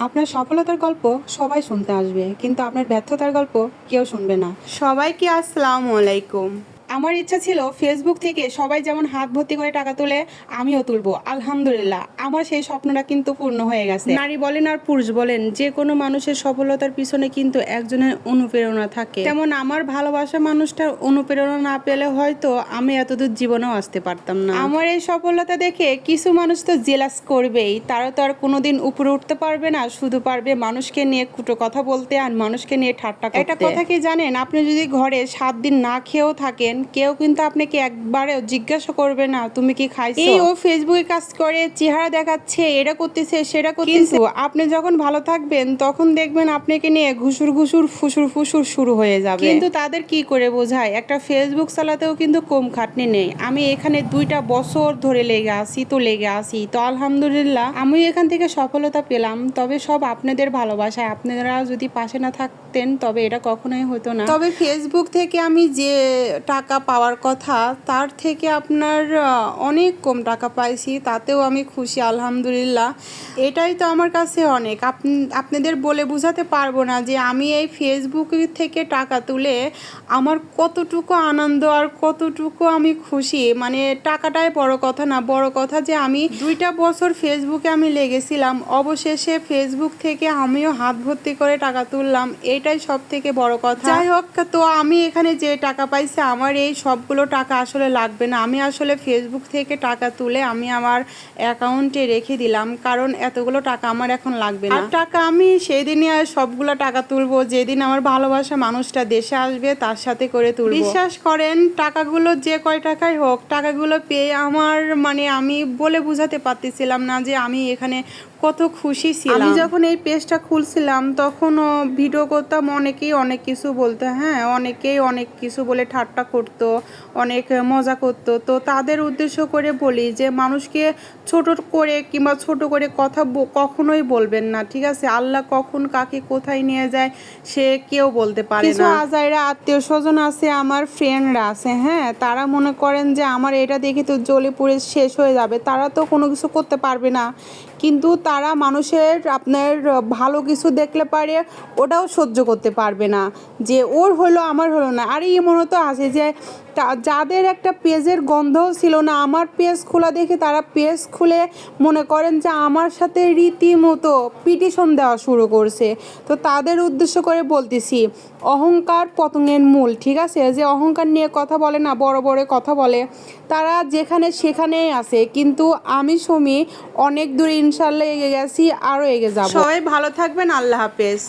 আপনার সফলতার গল্প সবাই শুনতে আসবে, কিন্তু আপনার ব্যর্থতার গল্প কেউ শুনবে না। সবাইকে আসসালামু আলাইকুম। আমার ইচ্ছা ছিল ফেসবুক থেকে সবাই যেমন হাত ভর্তি করে টাকা তোলে আমিও তুলবো। আলহামদুলিল্লাহ, আমার সেই স্বপ্নটা কিন্তু পূর্ণ হয়ে গেছে। নারী বলেন আর পুরুষ বলেন, যে কোনো মানুষের সফলতার পিছনে কিন্তু একজনের অনুপ্রেরণা থাকে। তেমন আমার ভালোবাসা মানুষটার অনুপ্রেরণা না পেলে হয়তো আমি এতদূর জীবনেও আসতে পারতাম না। আমার এই সফলতা দেখে কিছু মানুষ তো জেলাস করবেই, তারা তো আর কোনোদিন উপরে উঠতে পারবে না, শুধু পারবে মানুষকে নিয়ে কুটো কথা বলতে আর মানুষকে নিয়ে ঠাট্টা করতে। একটা কথা কি জানেন, আপনি যদি ঘরে 7 দিন না খেয়েও থাকেন, কেউ কিন্তু আপনাকে একবারেও জিজ্ঞাসা করবে না তুমি কি খাইছো। এই ও ফেসবুকে কাজ করে, চেহারা দেখাচ্ছে, এটা করতেছে সেটা করতেছে, কিন্তু আপনি যখন ভালো থাকবেন তখন দেখবেন আপনাকে নিয়ে ঘুষুর ঘুষুর ফুসুর ফুসুর শুরু হয়ে যাবে। কিন্তু তাদের কি করে বোঝায়, একটা ফেসবুক চালাতেও কিন্তু কম খাটনি নেই। আমি এখানে 2টা বছর ধরে লেগে আসি তো আলহামদুলিল্লাহ আমি এখান থেকে সফলতা পেলাম। তবে সব আপনাদের ভালোবাসায়, আপনারা যদি পাশে না থাকতেন তবে এটা কখনোই হতো না। তবে ফেসবুক থেকে আমি যে টাকা পাওয়ার কথা তার থেকে আপনার অনেক কম টাকা পাইছি, তাতেও আমি খুশি আলহামদুলিল্লাহ। এটাই তো আমার কাছে অনেক। আপনাদের বলে বোঝাতে পারবো না যে আমি এই ফেসবুক থেকে টাকা তুলে আমার কতটুকু আনন্দ আর কতটুকু আমি খুশি। মানে টাকাটাই বড় কথা না, বড় কথা যে আমি 2টা বছর ফেসবুকে আমি লেগেছিলাম, অবশেষে ফেসবুক থেকে আমিও হাত ভর্তি করে টাকা তুললাম, এটাই সব থেকে বড় কথা। যাই হোক, তো আমি এখানে যে টাকা পাইছি আমার এই সবগুলো টাকা আসলে লাগবে না। আমি আসলে ফেসবুক থেকে টাকা তুলে আমি আমার অ্যাকাউন্টে রেখে দিলাম, কারণ এতগুলো টাকা আমার এখন লাগবে না। আর টাকা আমি সেই দিনই আর সবগুলো টাকা তুলবো যেদিন আমার ভালোবাসা মানুষটা দেশে আসবে, তার সাথে করে তুলবো। বিশ্বাস করেন, টাকাগুলো যে কয় টাকাই হোক, টাকাগুলো পেয়ে আমার মানে আমি বলে বোঝাতে পারতেছিলাম না যে আমি এখানে কত খুশি ছিলাম। আমি যখন এই পেজটা খুলছিলাম তখনও ভিডিও করতাম, অনেকেই অনেক কিছু বলতো, হ্যাঁ অনেকেই অনেক কিছু বলে ঠাট্টা করতো, অনেক মজা করতো। তো তাদের উদ্দেশ্য করে বলি যে মানুষকে ছোট করে কিংবা ছোট করে কথা কখনোই বলবেন না, ঠিক আছে? আল্লাহ কখন কাকে কোথায় নিয়ে যায় সে কেউ বলতে পারে না। কিছু আজাইরা আত্মীয় স্বজন আছে, আমার ফ্রেন্ডরা আছে, হ্যাঁ তারা মনে করেন যে আমার এটা দেখে তো জ্বলে পুড়ে শেষ হয়ে যাবে, তারা তো কোনো কিছু করতে পারবে না, কিন্তু তারা মানুষের আপনার ভালো কিছু দেখলে পারে ওটাও সহ্য করতে পারবে না যে ওর হলো আমার হলো না। আর এমনও তো আছে যে যাদের একটা পেজের গন্ধও ছিল না, আমার পেজ খোলা দেখে তারা পেজ খুলে মনে করেন যে আমার সাথে রীতিমতো পিটিশন দেওয়া শুরু করছে। তো তাদের উদ্দেশ্য করে বলতেছি, অহংকার পতনের মূল, ঠিক আছে? যে অহংকার নিয়ে কথা বলে না, বড় বড় কথা বলে, তারা যেখানে সেখানেই আছে, কিন্তু আমি সুমি অনেক দূরে ইনশাল্লাহ এগিয়ে গেছি, আরও এগিয়ে যাব। সবাই ভালো থাকবেন, আল্লাহ হাফেজ।